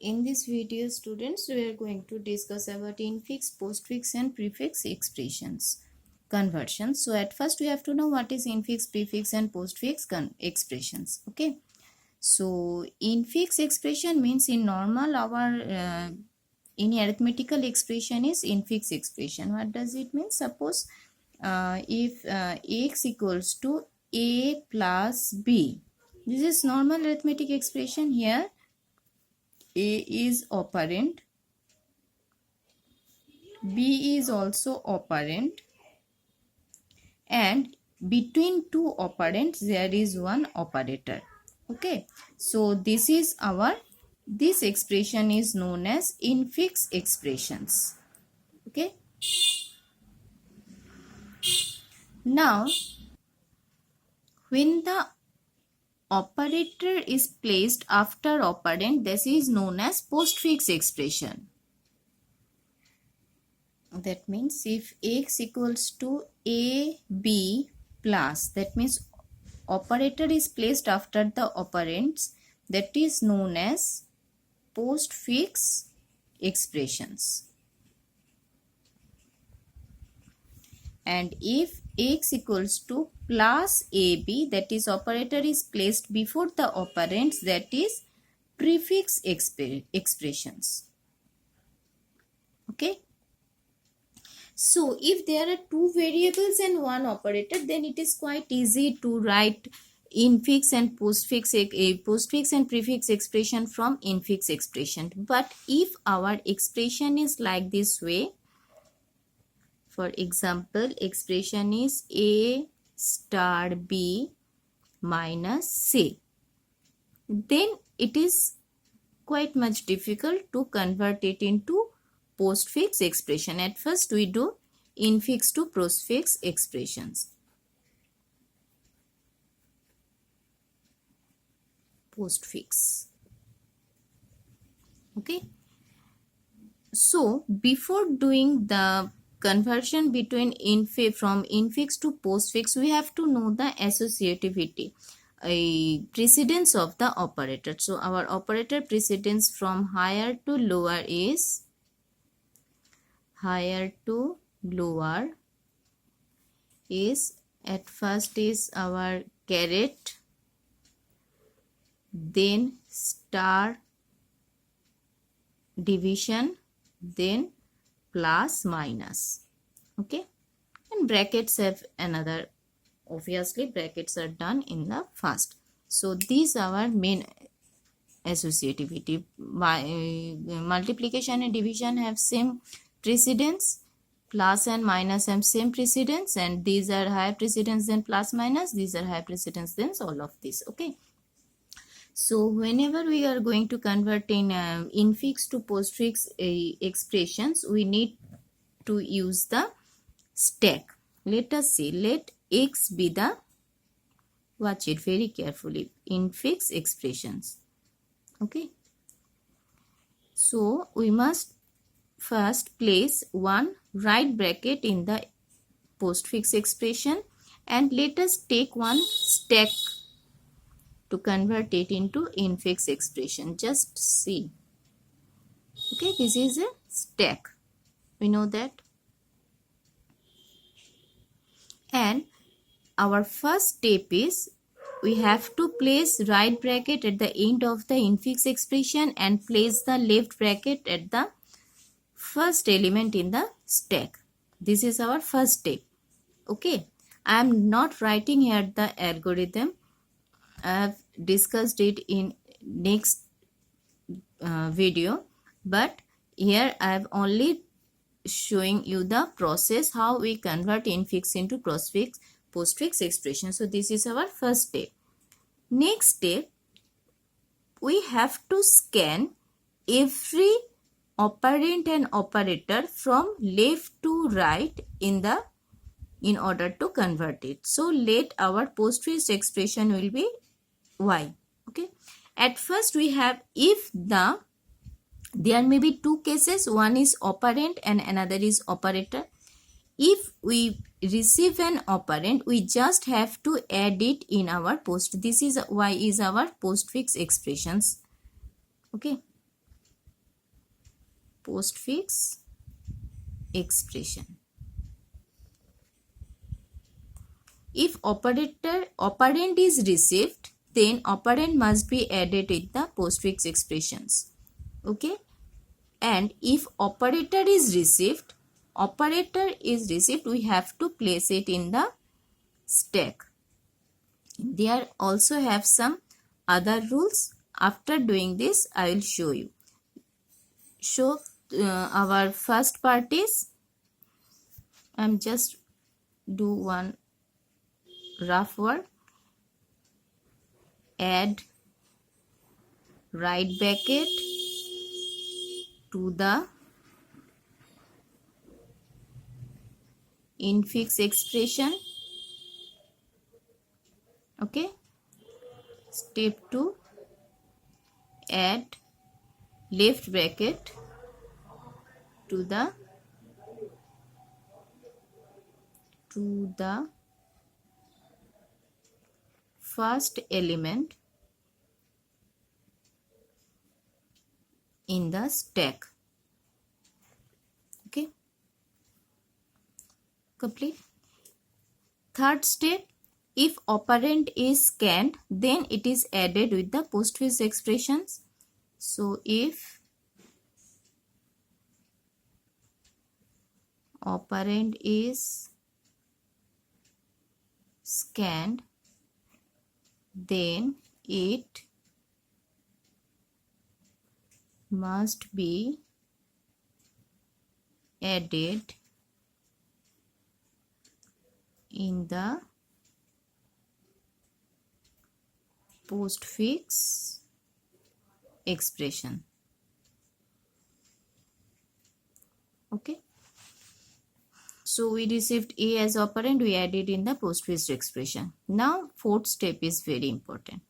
In this video, students, we are going to discuss about infix, postfix and prefix expressions conversions. So at first we have to know what is infix, prefix and postfix expressions. Okay. So infix expression means in normal our any arithmetical expression is infix expression. What does it mean? Suppose if x equals to a plus b. This is normal arithmetic expression. Here a is operand, b is also operand, and between two operands there is one operator. Okay, so this expression is known as infix expressions. Okay, now when the operator is placed after operand, this is known as postfix expression. That means if x equals to a b plus, that means operator is placed after the operands, that is known as postfix expressions. And if x equals to plus ab, that is operator is placed before the operands, that is prefix expressions. Okay. So if there are two variables and one operator, then it is quite easy to write infix and postfix and prefix expression from infix expression. But if our expression is like this way, for example, expression is a star b minus c, then it is quite much difficult to convert it into postfix expression. At first we do infix to postfix expressions. Postfix. Okay. So before doing the conversion between from infix to postfix, we have to know the associativity, precedence of the operator. So our operator precedence from higher to lower is at first is our caret, then star division, then plus minus. Okay, and brackets have another, obviously brackets are done in the first. So these are our main associativity. Multiplication and division have same precedence, plus and minus have same precedence, and these are higher precedence than plus minus, these are higher precedence than all of this. Okay, so whenever we are going to convert in infix to postfix expressions, we need to use the stack. Let us see, let x be the, watch it very carefully, infix expressions. Okay, so we must first place one right bracket in the postfix expression, and let us take one stack to convert it into infix expression. Just see. Okay, this is a stack. We know that. And our first step is we have to place right bracket at the end of the infix expression and place the left bracket at the first element in the stack. This is our first step. Okay, I am not writing here the algorithm. I have discussed it in next video, but here I have only showing you the process how we convert infix into postfix expression. So this is our first step. Next step, we have to scan every operand and operator from left to right in order to convert it. So let our postfix expression will be y. Okay, at first we have, if there may be two cases, one is operand and another is operator. If we receive an operand, we just have to add it in our this is y is our postfix expressions. Okay, postfix expression. If operand is received, then operand must be added with the postfix expressions. Okay, and if operator is received, we have to place it in the stack. There also have some other rules. After doing this, I will show you. So our first part is, I'm just do one rough work. Add right bracket to the infix expression. Okay. Step 2, add left bracket to the first element in the stack. Okay, complete. Third step, if operand is scanned, then it is added with the postfix expressions. So if operand is scanned, then it must be added in the postfix expression. Okay, so we received A as operand, we added in the postfix expression. Now fourth step is very important.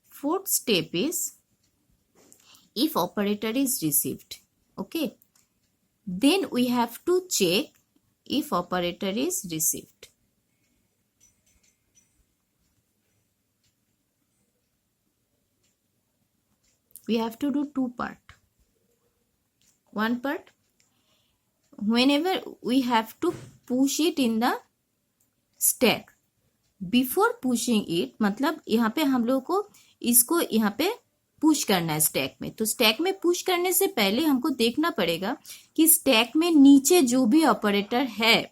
Fourth step is, if operator is received, okay, then we have to check if operator is received. We have to do two part. One part, whenever we have to push it in the stack, before pushing it, मतलब यहाँ पे हम लोग को इसको यहाँ पे push करना है स्टैक में. तो स्टैक में पुश करने से पहले हमको देखना पड़ेगा कि स्टैक में नीचे जो भी ऑपरेटर है,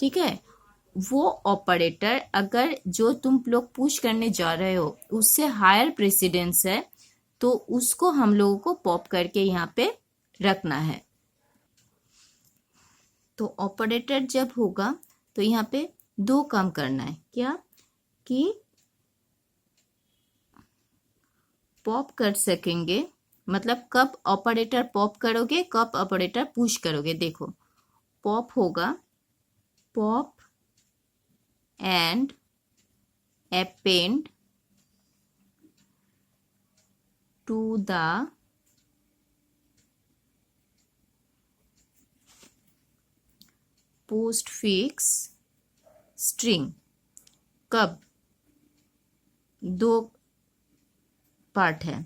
ठीक है, वो ऑपरेटर अगर जो तुम लोग पुश करने जा रहे हो उससे हायर प्रेसिडेंस है, तो उसको हम लोगों को पॉप करके यहाँ पे रखना है. तो ऑपरेटर जब होगा तो यहाँ पे दो काम करना है. क्या कि पॉप कर सकेंगे, मतलब कब ऑपरेटर पॉप करोगे, कब ऑपरेटर पुश करोगे. देखो, पॉप होगा, pop and append to the postfix string. कब, दो पार्ट है.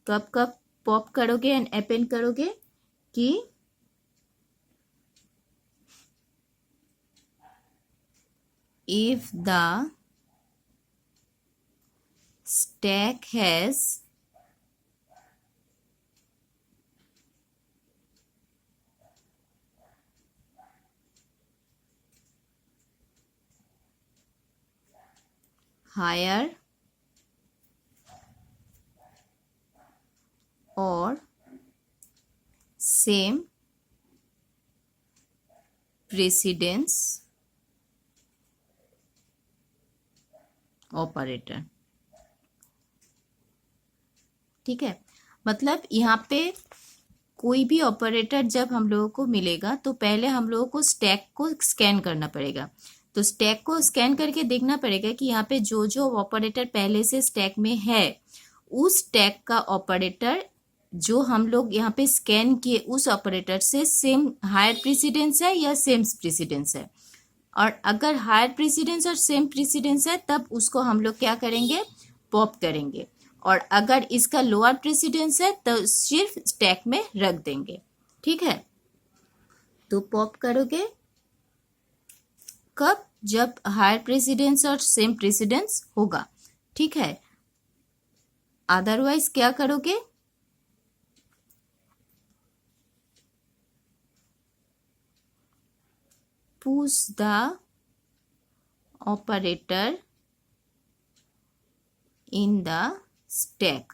कब कब पॉप करोगे एंड अपेंड करोगे कि if the stack has higher or same precedence operator. ठीक है, मतलब यहाँ पे कोई भी ऑपरेटर जब हम लोगों को मिलेगा तो पहले हम लोगों को स्टैक को स्कैन करना पड़ेगा. तो स्टैक को स्कैन करके देखना पड़ेगा कि यहाँ पे जो जो ऑपरेटर पहले से स्टैक में है, उस स्टैक का ऑपरेटर जो हम लोग यहाँ पे स्कैन किए उस ऑपरेटर से सेम हायर प्रेसिडेंस है या सेम प्रेसिडेंस है. और अगर हायर प्रेसिडेंस और सेम प्रेसिडेंस है तब उसको हम लोग क्या करेंगे, पॉप करेंगे. और अगर इसका लोअर प्रेसिडेंस है तो सिर्फ स्टैक में रख देंगे. ठीक है, तो पॉप करोगे कब? जब हायर प्रेसिडेंस और सेम प्रेसिडेंस होगा, ठीक है। अदरवाइज क्या करोगे? Push the operator in the stack.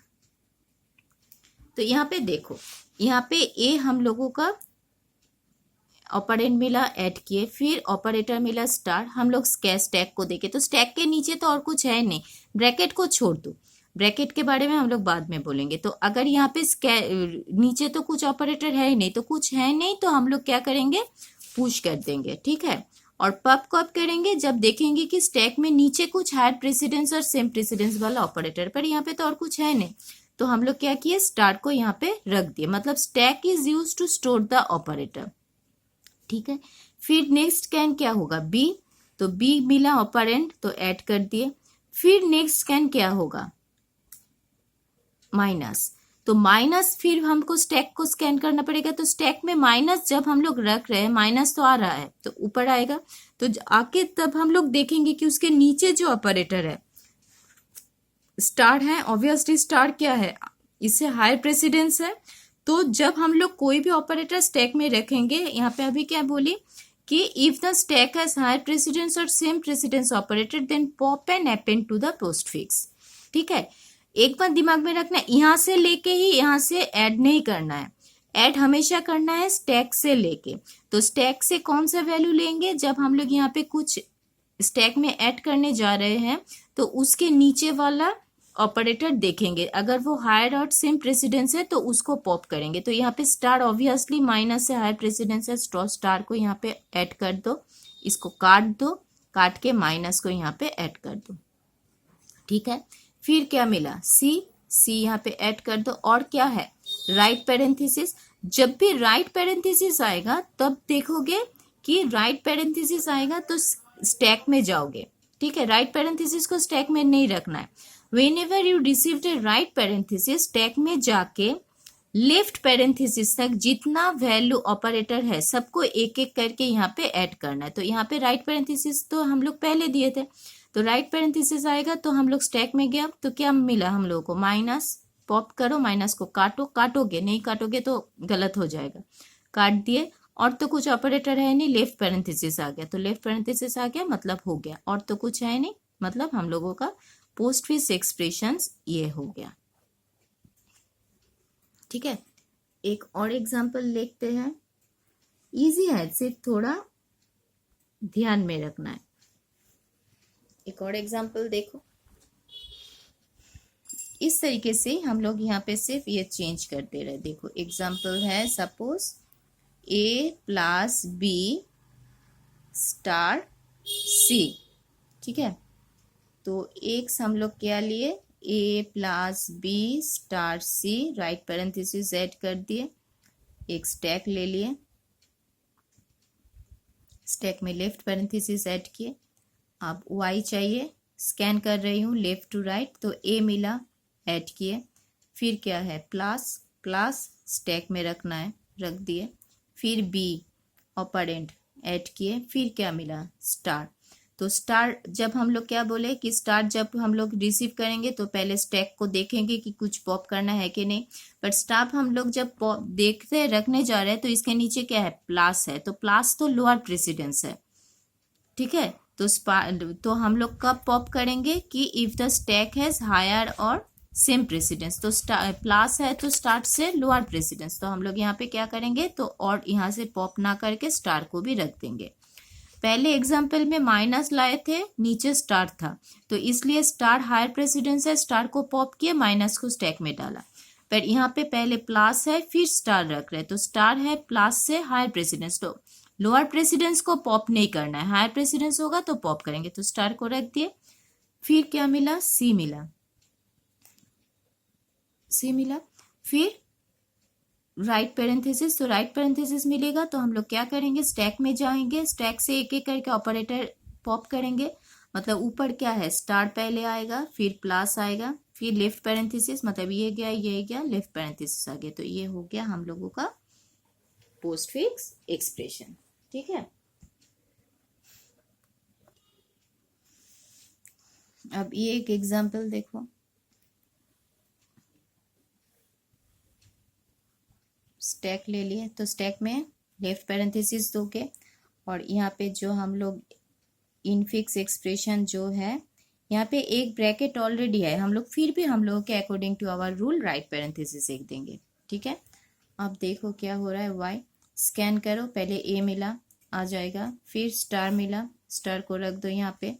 तो यहाँ पे देखो, यहाँ पे ए हम लोगों का ऑपरेंड मिला, ऐड किए, फिर ऑपरेटर मिला स्टार, हम लोग स्टैक को देखे तो स्टैक के नीचे तो और कुछ है नहीं, ब्रैकेट को छोड़ दो, ब्रैकेट के बारे में हम लोग बाद में बोलेंगे। तो अगर यहाँ पे नीचे तो कुछ ऑपरेटर है ही नहीं, तो कुछ है नहीं, तो हम लोग क्या करेंगे? पुश कर देंगे, ठीक है। और पब कब करेंगे? जब देखेंगे कि स्टैक में नीचे कुछ हायर प्रेसिडेंस और सेम प्रेसिडेंस वाला ऑपरेटर, पर यहाँ पे तो और कुछ है नहीं, तो हम लोग क्या किए? स्टार को यहाँ पे रख दिए, मतलब stack is use to store the operator, ठीक है। फिर नेक्स्ट कैन क्या होगा? बी, तो बी मिला ऑपरेंड तो ऐड कर दिए। फिर नेक्स्ट स्कैन क्या होगा? माइनस, तो माइनस फिर हमको स्टैक को स्कैन करना पड़ेगा, तो स्टैक में माइनस जब हम लोग रख रहे हैं, माइनस तो आ रहा है तो ऊपर आएगा, तो आके तब हम लोग देखेंगे कि उसके नीचे जो ऑपरेटर है स्टार है, ऑब्वियसली स्टार क्या है? इससे हायर प्रेसिडेंस है। तो जब हम लोग कोई भी ऑपरेटर स्टैक में रखेंगे, यहाँ पे अभी क्या बोली कि if the stack has higher precedence और same precedence operator then pop and append to the postfix, ठीक है। एक बात दिमाग में रखना है, यहाँ से लेके ही यहाँ से ऐड नहीं करना है, ऐड हमेशा करना है स्टैक से लेके। तो स्टैक से कौन सा वैल्यू लेंगे? जब हम लोग यहाँ पे कुछ स्टैक में ऐड करने जा रहे हैं तो उसके नीचे वाला ऑपरेटर देखेंगे, अगर वो हायर और सेम प्रेसिडेंस है तो उसको पॉप करेंगे। तो यहाँ पे स्टार ऑब्वियसली माइनस से हायर प्रेसिडेंस है, स्टार को यहाँ पे ऐड कर दो, इसको काट दो, काट के माइनस को यहाँ पे ऐड कर दो, ठीक है। फिर क्या मिला? सी, सी यहाँ पे ऐड कर दो। और क्या है? Right parenthesis. जब भी राइट पैरेंथेसिस आएगा तब देखोगे कि राइट पैरेंथेसिस आएगा तो स्टैक में जाओगे, ठीक है। राइट पैरेंथेसिस को स्टैक में नहीं रखना है। Whenever you received a right parenthesis, stack में जाके लेफ्ट पैरेंथेसिस तक जितना वैल्यू ऑपरेटर है सबको एक एक करके यहाँ पे ऐड करना है। तो यहाँ पे राइट पैरेंथेसिस तो हम लोग पहले दिए थे, तो राइट पैरेंथेसिस आएगा तो हम लोग स्टैक में गया तो क्या मिला हम लोगों को? माइनस, पॉप करो, माइनस को काटो, काटोगे नहीं काटोगे तो गलत हो जाएगा, काट दिए। और तो कुछ ऑपरेटर है नहीं, लेफ्ट पैरेंथेसिस आ गया, तो लेफ्ट पैरेंथेसिस आ गया मतलब हो गया, और तो कुछ है नहीं, मतलब हम लोगों का पोस्टफिक्स एक्सप्रेशंस ये हो गया, ठीक है। एक और एग्जांपल देखते हैं, इजी है, सिर्फ थोड़ा ध्यान में रखना है। एक और एग्जांपल देखो, इस तरीके से हम लोग यहाँ पे सिर्फ ये चेंज करते रहे। देखो एग्जांपल है, सपोज ए प्लस बी स्टार सी, ठीक है। तो एक हम लोग क्या लिए? ए प्लस बी स्टार सी, राइट पैरेंथेसिस ऐड कर दिए, एक स्टैक ले लिए, स्टैक में लेफ्ट पैरेंथेसिस ऐड किए। अब वाई चाहिए, स्कैन कर रही हूँ लेफ्ट टू राइट, तो ए मिला, ऐड किए। फिर क्या है? प्लस, प्लस स्टैक में रखना है, रख दिए। फिर बी ऑपरेंड ऐड किए, फिर क्या मिला? स्टार। तो स्टार जब हम लोग क्या बोले कि स्टार जब हम लोग रिसीव करेंगे तो पहले स्टैक को देखेंगे कि कुछ पॉप करना है कि नहीं, बट स्टार हम लोग जब देखते रखने जा रहे हैं तो इसके नीचे क्या है? प्लस है, तो प्लस तो लोअर प्रेसिडेंस है, ठीक है। तो हम लोग कब पॉप करेंगे कि if the stack has higher और सेम प्रेसिडेंस, तो प्लस है तो स्टार्ट से लोअर प्रेसिडेंस, तो हम लोग यहाँ पे क्या करेंगे? तो और यहाँ से पॉप ना करके स्टार को भी रख देंगे। पहले एग्जाम्पल में माइनस लाए थे, नीचे स्टार था, तो इसलिए स्टार हायर प्रेसिडेंस है, स्टार को पॉप किया, माइनस को स्टैक में डाला। पर यहाँ पे पहले प्लस है फिर स्टार रख रहे, तो स्टार है प्लस से हायर प्रेसिडेंस, तो लोअर प्रेसिडेंस को पॉप नहीं करना है, हायर प्रेसिडेंस होगा तो पॉप करेंगे, तो स्टार को रख दिए। फिर क्या मिला? सी मिला, सी मिला। फिर राइट पैरेंथेसिस, तो राइट पैरेंथेसिस मिलेगा तो हम लोग क्या करेंगे? स्टैक में जाएंगे, स्टैक से एक एक करके ऑपरेटर पॉप करेंगे, मतलब ऊपर क्या है? स्टार पहले आएगा, फिर प्लस आएगा, फिर लेफ्ट पैरेंथेसिस, मतलब ये गया, लेफ्ट पैरेंथेसिस आ गया, तो ये हो गया हम लोगों का पोस्टफिक्स एक्सप्रेशन। ठीक है, अब ये एक एग्जांपल देखो, स्टैक ले लिए, तो स्टैक में लेफ्ट पैरेंथेसिस दोगे और यहाँ पे जो हम लोग इनफिक्स एक्सप्रेशन जो है, यहाँ पे एक ब्रैकेट ऑलरेडी है, हम लोग फिर भी हम लोग के according to our rule right parenthesis एक देंगे। ठीक है, अब देखो क्या हो रहा है, वाई स्कैन करो, पहले ए मिला आ जाएगा, फिर स्टार मिला, स्टार को रख दो यहाँ पे।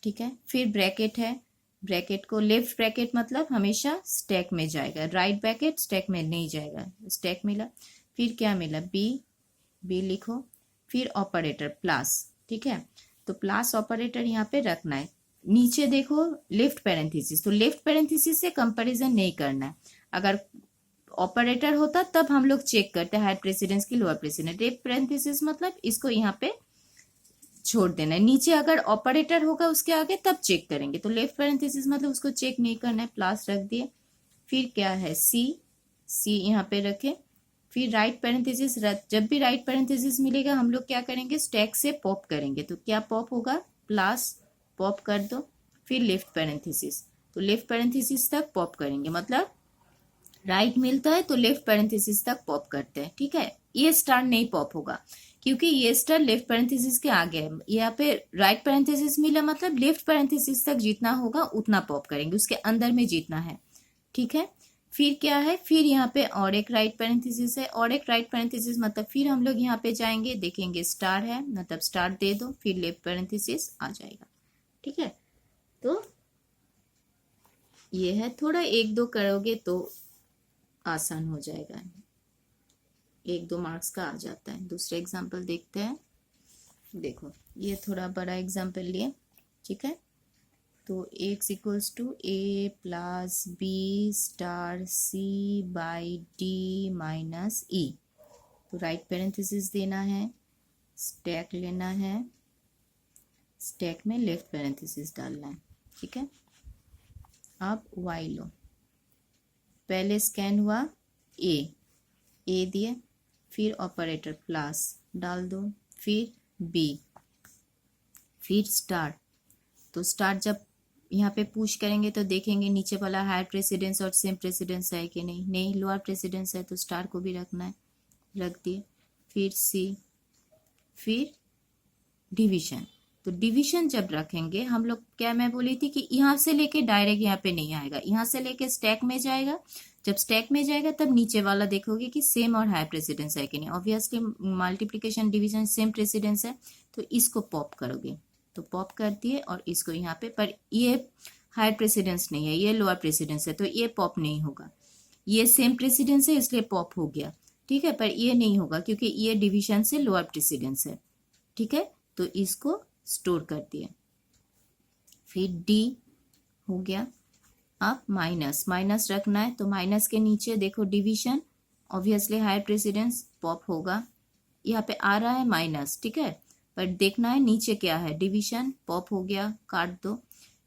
ठीक है, फिर ब्रैकेट है, ब्रैकेट को लेफ्ट ब्रैकेट मतलब हमेशा स्टैक में जाएगा, राइट ब्रैकेट स्टैक में नहीं जाएगा, स्टैक मिला। फिर क्या मिला, बी, बी लिखो, फिर ऑपरेटर प्लस। ठीक है, तो प्लस ऑपरेटर यहाँ पे रखना है। नीचे देखो लेफ्ट पैरेंथेसिस, तो लेफ्ट पैरेंथेसिस से कंपैरिजन नहीं करना है, अगर ऑपरेटर होता तब हम लोग चेक करते हैं हायर प्रेसिडेंस की लोअर प्रेसिडेंस। लेफ्ट पैरेंथेसिस मतलब इसको यहाँ पे छोड़ देना है, नीचे अगर ऑपरेटर होगा उसके आगे तब चेक करेंगे, तो लेफ्ट पैरेंथेसिस मतलब उसको चेक नहीं करना है, प्लस रख दिए। फिर क्या है, सी, सी यहाँ पे रखे, फिर राइट पैरेंथेसिस, जब भी राइट पैरेंथेसिस मिलेगा हम लोग क्या करेंगे, स्टैक से पॉप करेंगे, तो क्या पॉप होगा, प्लस पॉप कर दो, फिर लेफ्ट पैरेंथेसिस, तो लेफ्ट पैरेंथेसिस तक पॉप करेंगे, मतलब राइट मिलता है तो लेफ्ट पैरेंथेसिस तक पॉप करते हैं। ठीक है, ये स्टार नहीं पॉप होगा क्योंकि ये स्टार लेफ्ट पैरेंथेसिस के आगे है, यहाँ पे राइट पैरेंथेसिस मिला मतलब लेफ्ट पैरेंथेसिस तक जितना होगा उतना पॉप करेंगे, उसके अंदर में जितना है। ठीक है, फिर क्या है, फिर यहाँ पे और एक राइट पैरेंथेसिस है, और एक राइट पैरेंथेसिस मतलब फिर हम लोग यहाँ पे जाएंगे, देखेंगे स्टार है मतलब स्टार दे दो, फिर लेफ्ट पैरेंथेसिस आ जाएगा। ठीक है, तो ये है, थोड़ा एक दो करोगे तो आसान हो जाएगा, एक दो मार्क्स का आ जाता है। दूसरे एग्जाम्पल देखते हैं, देखो ये थोड़ा बड़ा एग्जाम्पल लिए। ठीक है, तो x equals to A plus B star C by D minus E, तो राइट पैरेंथेसिस देना है, स्टैक लेना है, स्टैक में लेफ्ट पैरेंथेसिस डालना है। ठीक है, अब y लो, पहले स्कैन हुआ ए दिए, फिर ऑपरेटर प्लस डाल दो, फिर बी, फिर स्टार, तो स्टार जब यहाँ पे पुश करेंगे तो देखेंगे नीचे वाला हायर प्रेसिडेंस और सेम प्रेसिडेंस है कि नहीं, नहीं लोअर प्रेसिडेंस है, तो स्टार को भी रखना है, रख दिए। फिर सी, फिर डिवीजन, तो डिवीजन जब रखेंगे हम लोग, क्या मैं बोली थी कि यहाँ से लेके डायरेक्ट यहाँ पे नहीं आएगा, यहाँ से लेके स्टैक में जाएगा, जब स्टैक में जाएगा तब नीचे वाला देखोगे कि सेम और हायर प्रेसिडेंस है कि नहीं, obviously multiplication division same precedence है, तो इसको पॉप करोगे, तो पॉप कर दिए, और इसको यहाँ पे, पर ये हायर प्रेसिडेंस नहीं है, ये लोअर प्रेसिडेंस है, तो ये पॉप नहीं होगा, ये सेम प्रेसिडेंस है इसलिए पॉप हो गया। ठीक है, पर ये नहीं होगा क्योंकि ये डिवीजन से लोअर प्रेसिडेंस है। ठीक है, तो इसको स्टोर कर दिए, फिर डी हो गया। अब माइनस, माइनस रखना है, तो माइनस के नीचे देखो division, obviously higher precedence pop होगा, यहाँ पे आ रहा है माइनस। ठीक है, पर देखना है नीचे क्या है, डिवीजन पॉप हो गया, काट दो।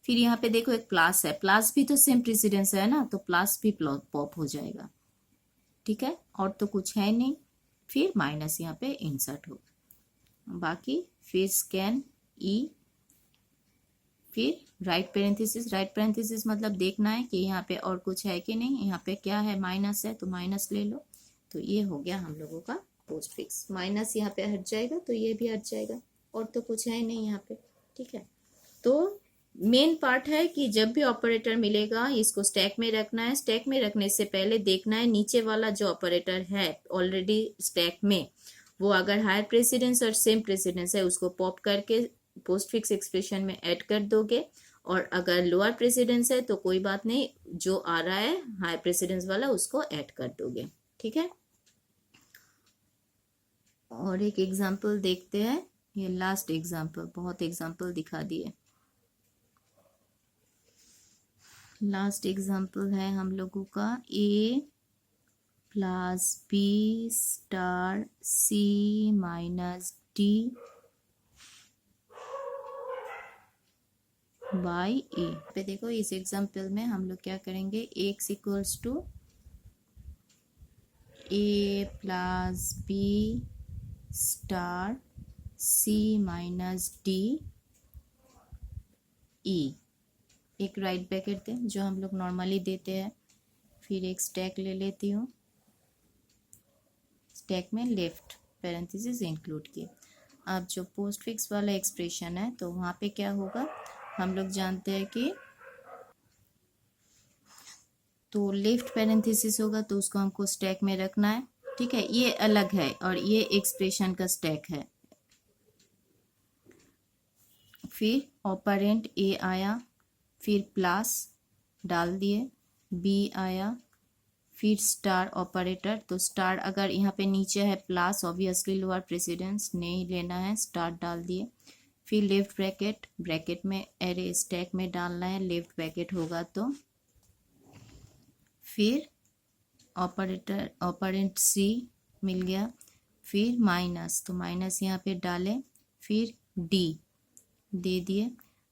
फिर यहाँ पे देखो एक प्लस है, प्लस भी तो सेम प्रेसिडेंस है ना, तो प्लस भी पॉप हो जाएगा। ठीक है, और तो कुछ है नहीं, फिर माइनस यहाँ पे इंसर्ट हो, बाकी फिर स्कैन ई, फिर राइट पैरेंथेसिस, राइट पैरेंथेसिस मतलब देखना है कि यहाँ पे और कुछ है कि नहीं, यहाँ पे क्या है, माइनस है तो माइनस ले लो, तो ये हो गया हम लोगों का पोस्टफिक्स। माइनस यहाँ पे हट जाएगा तो ये भी हट जाएगा, और तो कुछ है नहीं यहाँ पे। ठीक है, तो मेन पार्ट है कि जब भी ऑपरेटर मिलेगा इसको स्टैक में रखना है, स्टैक में रखने से पहले देखना है नीचे वाला जो ऑपरेटर है ऑलरेडी स्टैक में, वो अगर हायर प्रेसिडेंस और सेम प्रेसिडेंस है उसको पॉप करके पोस्टफिक्स एक्सप्रेशन में ऐड कर दोगे, और अगर लोअर प्रेसिडेंस है तो कोई बात नहीं, जो आ रहा है हायर प्रेसिडेंस वाला उसको ऐड कर दोगे। ठीक है, और एक एग्जांपल देखते हैं, ये लास्ट एग्जांपल, बहुत एग्जांपल दिखा दिए, लास्ट एग्जांपल है हम लोगों का A plus B star C minus D by A पे। देखो इस एग्जांपल में हम लोग क्या करेंगे, x equals to A plus B star C minus d e, एक राइट ब्रैकेट दें जो हम लोग नॉर्मली देते हैं, फिर एक स्टैक ले लेती हूँ, स्टैक में लेफ्ट पैरेंथेसिस इंक्लूड किए। अब जो पोस्ट फिक्स वाला एक्सप्रेशन है तो वहाँ पे क्या होगा, हम लोग जानते हैं कि तो लेफ्ट पैरेंथेसिस होगा तो उसको हमको स्टैक में रखना है, ठीक है। ये अलग है और ये एक्सप्रेशन का स्टैक है। फिर ऑपरेंट ए आया, फिर प्लस डाल दिए, बी आया, फिर स्टार ऑपरेटर, तो स्टार अगर यहाँ पे नीचे है प्लस ऑब्वियसली लोअर प्रेसिडेंस नहीं लेना है, स्टार डाल दिए। फिर लेफ्ट ब्रैकेट, ब्रैकेट में एरे स्टैक में डालना है, लेफ्ट ब्रैकेट होगा तो। फिर ऑपरेटर ऑपरेंट सी मिल गया, फिर माइनस, तो माइनस यहाँ पे डालें, फिर डी दे दिए।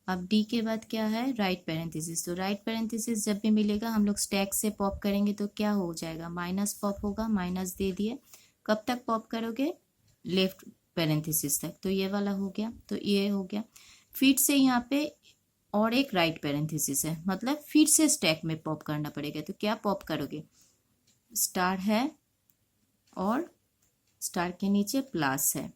अब डी के बाद क्या है, राइट पैरेंथेसिस, तो राइट पैरेंथेसिस जब भी मिलेगा हम लोग स्टैक से पॉप करेंगे तो क्या हो जाएगा, माइनस पॉप होगा, माइनस दे दिए। कब तक पॉप करोगे, लेफ्ट पैरेंथेसिस तक, तो ये वाला हो गया, तो ये हो गया। फिर से यहाँ पे और एक राइट पैरेंथेसिस है, मतलब फिर से स्टैक में पॉप करना पड़ेगा, तो क्या पॉप करोगे, स्टार है और स्टार के नीचे प्लस है,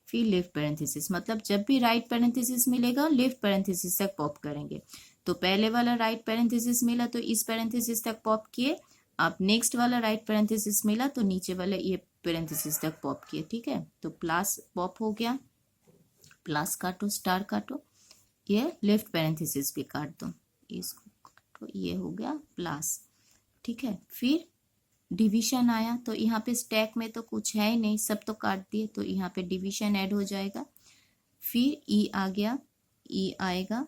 फिर लेफ्ट पैरेंथेसिस, मतलब जब भी राइट पैरेंथेसिस मिलेगा लेफ्ट पैरेंथेसिस तक पॉप करेंगे। तो पहले वाला राइट पैरेंथेसिस मिला तो इस पैरेंथेसिस तक पॉप किए, अब नेक्स्ट वाला राइट पैरेंथेसिस मिला तो नीचे वाला ये पैरेंथेसिस तक पॉप किए, ठीक है। तो प्लस पॉप हो गया, प्लस काटो, स्टार काटो, ये लेफ्ट पैरेंथेसिस भी काट दो, इसको काटो, ये हो गया प्लस, ठीक है। फिर डिवीजन आया तो यहाँ पे स्टैक में तो कुछ है ही नहीं, सब तो काट दिए, तो यहाँ पे डिवीजन ऐड हो जाएगा। फिर ई आ गया, ई आएगा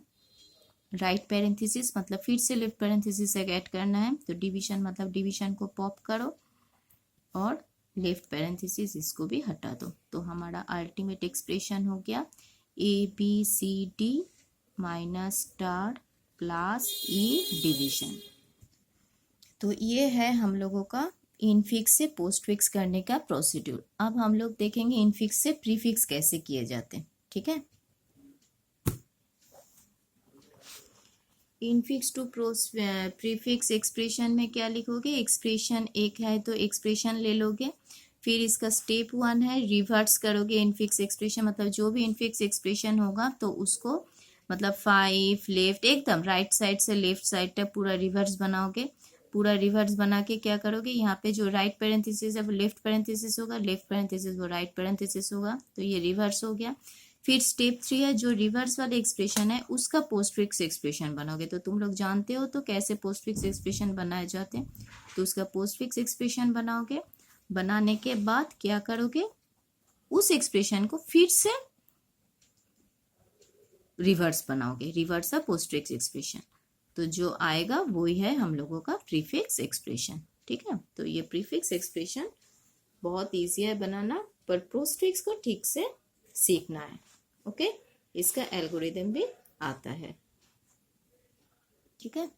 राइट पैरेंथेसिस, मतलब फिर से लेफ्ट पैरेंथेसिस ऐड करना है, तो डिवीजन मतलब डिवीजन को पॉप करो और लेफ्ट पैरेंथेसिस इसको भी हटा दो, तो हमारा अल्टीमेट एक्सप्रेशन हो गया a b c d minus star plus e division. तो ये है हम लोगों का इनफिक्स से पोस्ट फिक्स करने का प्रोसीड्यूर। अब हम लोग देखेंगे इनफिक्स से प्रीफिक्स कैसे किए जाते हैं, ठीक है। इनफिक्स टू प्रीफिक्स एक्सप्रेशन में क्या लिखोगे, एक्सप्रेशन एक है तो एक्सप्रेशन ले लोगे, फिर इसका स्टेप 1 है रिवर्स करोगे इनफिक्स एक्सप्रेशन, मतलब जो भी इनफिक्स एक्सप्रेशन होगा तो उसको मतलब 5 लेफ्ट एकदम राइट साइड से लेफ्ट साइड तक पूरा रिवर्स बनाओगे। पूरा रिवर्स बना के क्या करोगे, यहाँ पे जो राइट पैरेंथेसिस है वो लेफ्ट पैरेंथेसिस होगा, लेफ्ट पैरेंथेसिस वो राइट पैरेंथेसिस होगा, तो ये रिवर्स हो गया। फिर स्टेप 3 है जो रिवर्स वाले एक्सप्रेशन है उसका पोस्ट फिक्स एक्सप्रेशन बनाओगे, तो तुम लोग जानते हो तो कैसे पोस्ट फिक्स एक्सप्रेशन बनाए जाते हैं, तो उसका पोस्ट फिक्स एक्सप्रेशन बनाओगे। बनाने के बाद क्या करोगे, उस एक्सप्रेशन को फिर से रिवर्स बनाओगे, रिवर्स है पोस्ट फिक्स एक्सप्रेशन, तो जो आएगा वही है हम लोगों का प्रीफिक्स एक्सप्रेशन, ठीक है। तो ये प्रीफिक्स एक्सप्रेशन बहुत इजी है बनाना, पर पोस्ट फिक्स को ठीक से सीखना है, ओके। इसका एल्गोरिदम भी आता है, ठीक है।